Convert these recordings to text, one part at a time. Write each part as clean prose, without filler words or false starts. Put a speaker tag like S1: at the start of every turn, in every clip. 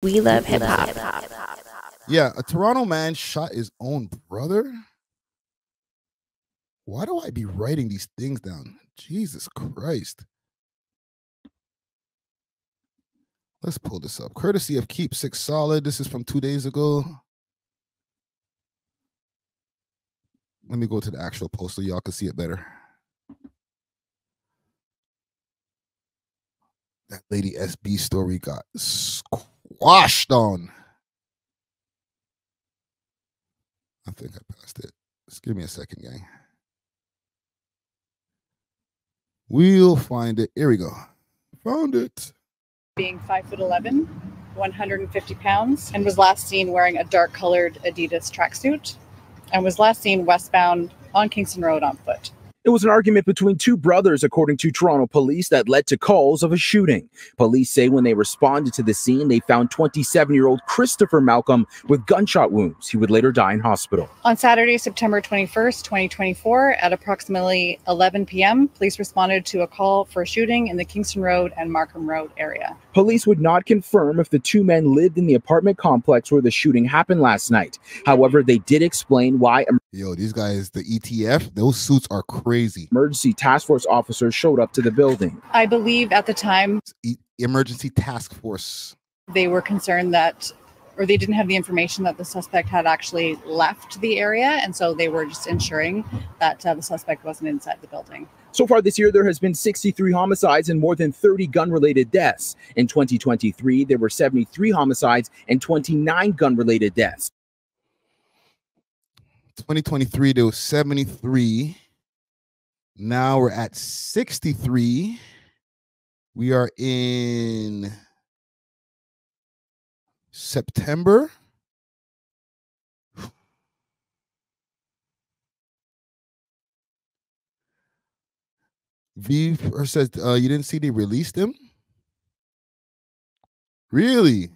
S1: We love hip hop.
S2: Yeah, a Toronto man shot his own brother. Why do I be writing these things down? Jesus Christ. Let's pull this up. Courtesy of Keep Six Solid. This is from 2 days ago. Let me go to the actual post so y'all can see it better. That Lady SB story got squashed on. I think I passed it. Just give me a second, gang. We'll find it. Here we go. Found it.
S3: Being 5'11", 150 pounds, and was last seen wearing a dark-colored Adidas tracksuit, and was last seen westbound on Kingston Road on foot.
S4: It was an argument between two brothers, according to Toronto police, that led to calls of a shooting. Police say when they responded to the scene, they found 27-year-old Christopher Malcolm with gunshot wounds. He would later die in hospital.
S3: On Saturday, September 21st, 2024, at approximately 11 p.m., police responded to a call for a shooting in the Kingston Road and Markham Road area.
S4: Police would not confirm if the two men lived in the apartment complex where the shooting happened last night. However, they did explain why.
S2: Yo, these guys, the ETF, those suits are crazy.
S4: Emergency task force officers showed up to the building.
S3: I believe at the time,
S2: emergency task force.
S3: They were concerned that, or they didn't have the information that the suspect had actually left the area. And so they were just ensuring that the suspect wasn't inside the building.
S4: So far this year, there has been 63 homicides and more than 30 gun-related deaths. In 2023, there were 73 homicides and 29 gun-related deaths.
S2: 2023, there was 73. Now we're at 63. We are in September. V says, you didn't see they released him? Really?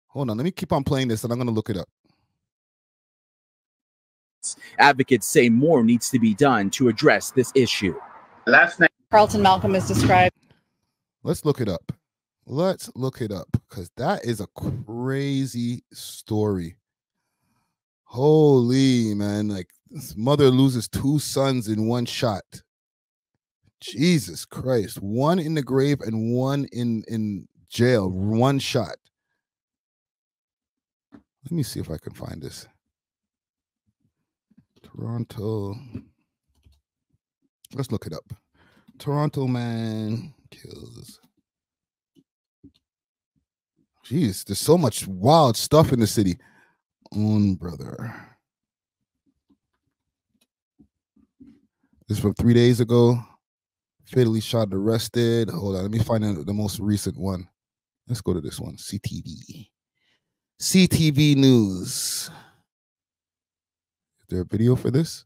S2: Hold on, let me keep on playing this and I'm going to look it up.
S4: Advocates say more needs to be done to address this issue.
S3: Last night, Carlton Malcolm is described.
S2: Let's look it up. Let's look it up because that is a crazy story. Holy man, like this mother loses two sons in one shot. Jesus Christ. One in the grave and one in jail. One shot. Let me see if I can find this. Toronto. Let's look it up. Toronto man kills. Jeez, there's so much wild stuff in the city. Own brother. This is from 3 days ago. Fatally shot and arrested. Hold on, let me find out the most recent one. Let's go to this one. CTV. CTV News. Is there a video for this?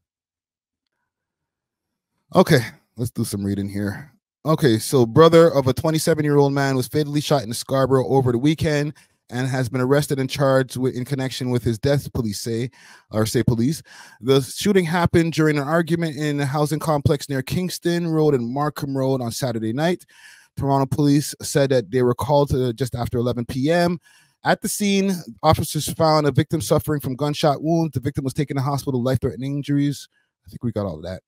S2: Okay, let's do some reading here. Okay, so brother of a 27-year-old man was fatally shot in Scarborough over the weekend and has been arrested and charged in connection with his death, police say. The shooting happened during an argument in a housing complex near Kingston Road and Markham Road on Saturday night. Toronto police said that they were called just after 11 p.m. At the scene, officers found a victim suffering from gunshot wounds. The victim was taken to hospital with life-threatening injuries. I think we got all of that.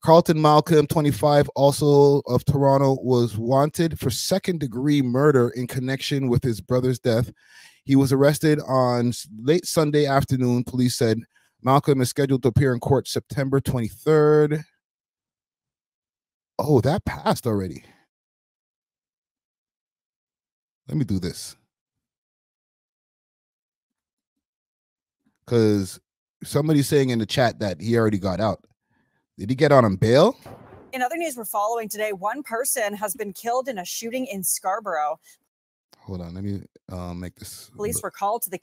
S2: Carlton Malcolm, 25, also of Toronto, was wanted for second-degree murder in connection with his brother's death. He was arrested on late Sunday afternoon, police said. Malcolm is scheduled to appear in court September 23rd. Oh, that passed already. Let me do this. Because somebody's saying in the chat that he already got out. Did he get out on bail?
S5: In other news we're following today, one person has been killed in a shooting in Scarborough.
S2: Hold on, let me make this.
S5: Police were called to the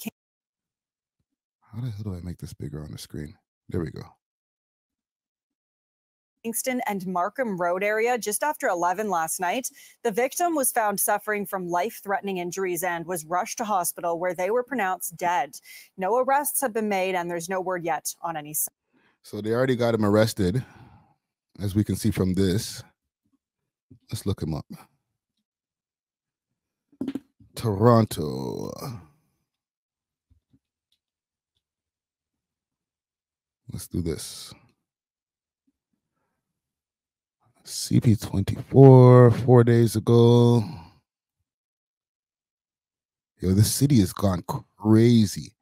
S2: How the hell do I make this bigger on the screen? There we go.
S5: Kingston and Markham Road area just after 11 last night. The victim was found suffering from life-threatening injuries and was rushed to hospital where they were pronounced dead. No arrests have been made and there's no word yet on any.
S2: So they already got him arrested, as we can see from this. Let's look him up. Toronto. Let's do this. CP24, 4 days ago. Yo, this city has gone crazy.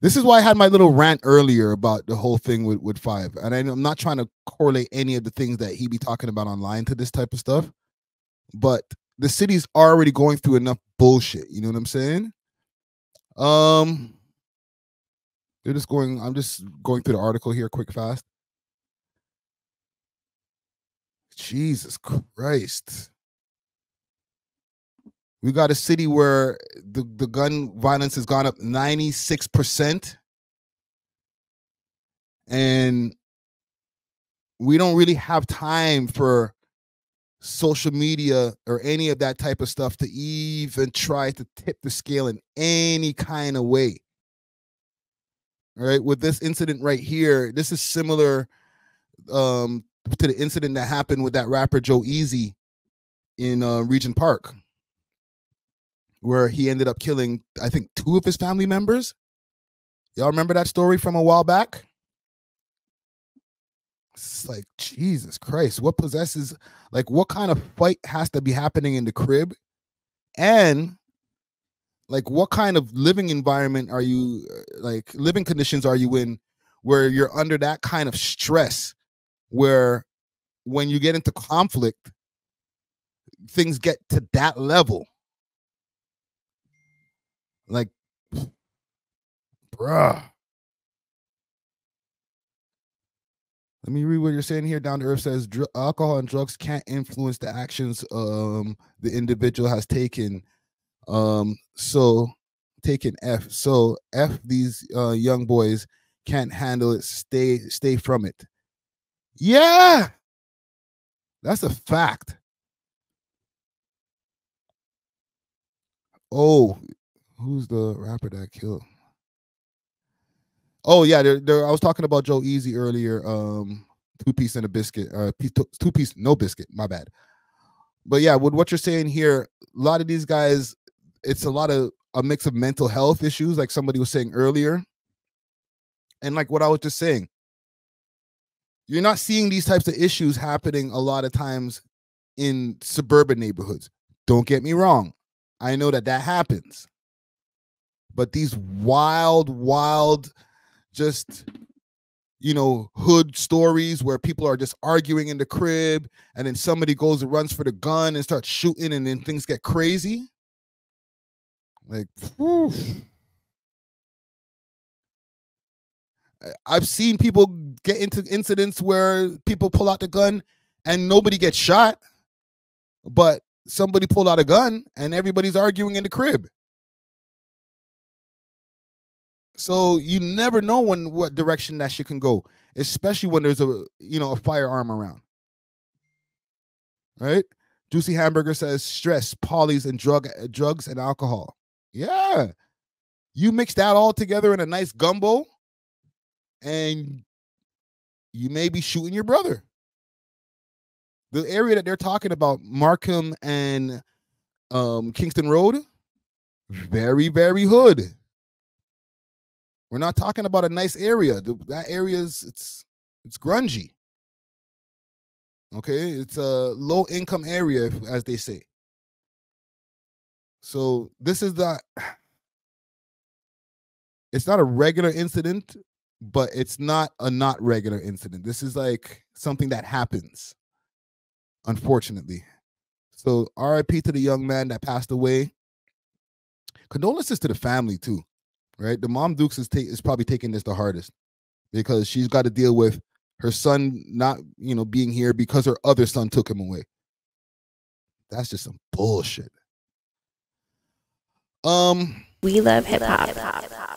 S2: This is why I had my little rant earlier about the whole thing with Five. And I'm not trying to correlate any of the things that he be talking about online to this type of stuff. But the city's already going through enough bullshit. You know what I'm saying? They're just going, I'm just going through the article here quick, fast. Jesus Christ. We got a city where the gun violence has gone up 96%. And we don't really have time for social media or any of that type of stuff to even try to tip the scale in any kind of way. All right, with this incident right here, this is similar to the incident that happened with that rapper Joe Easy in Regent Park, where he ended up killing, I think, 2 of his family members. Y'all remember that story from a while back? It's like, Jesus Christ, what possesses, like, what kind of fight has to be happening in the crib? And like, what kind of living environment are you, like, living conditions are you in where you're under that kind of stress, where when you get into conflict, things get to that level? Like, bruh. Let me read what you're saying here. Down to Earth says alcohol and drugs can't influence the actions the individual has taken. So taken F. So F, these young boys can't handle it. Stay from it. Yeah, that's a fact. Oh, who's the rapper that killed? Oh yeah, I was talking about Joe Easy earlier. 2 piece and a biscuit. 2 piece, no biscuit. My bad. But yeah, with what you're saying here, a lot of these guys, it's a mix of mental health issues, like somebody was saying earlier, and like what I was just saying. You're not seeing these types of issues happening a lot of times in suburban neighborhoods. Don't get me wrong. I know that happens. But these wild, just, you know, hood stories where people are just arguing in the crib and then somebody goes and runs for the gun and starts shooting and then things get crazy. Like, whew. I've seen people get into incidents where people pull out the gun and nobody gets shot, but somebody pulled out a gun and everybody's arguing in the crib. So you never know what direction that shit can go, especially when there's a firearm around. Right? Juicy Hamburger says stress, polys, and drugs and alcohol. Yeah. You mix that all together in a nice gumbo and you may be shooting your brother. The area that they're talking about, Markham and Kingston Road, very, very hood. We're not talking about a nice area. That area it's grungy. Okay, it's a low income area, as they say. So this is it's not a regular incident, but it's not a not regular incident. This is like something that happens, unfortunately. So RIP to the young man that passed away. Condolences to the family too, right? The mom Dukes is probably taking this the hardest because she's got to deal with her son not, being here because her other son took him away. That's just some bullshit.
S1: We love hip hop.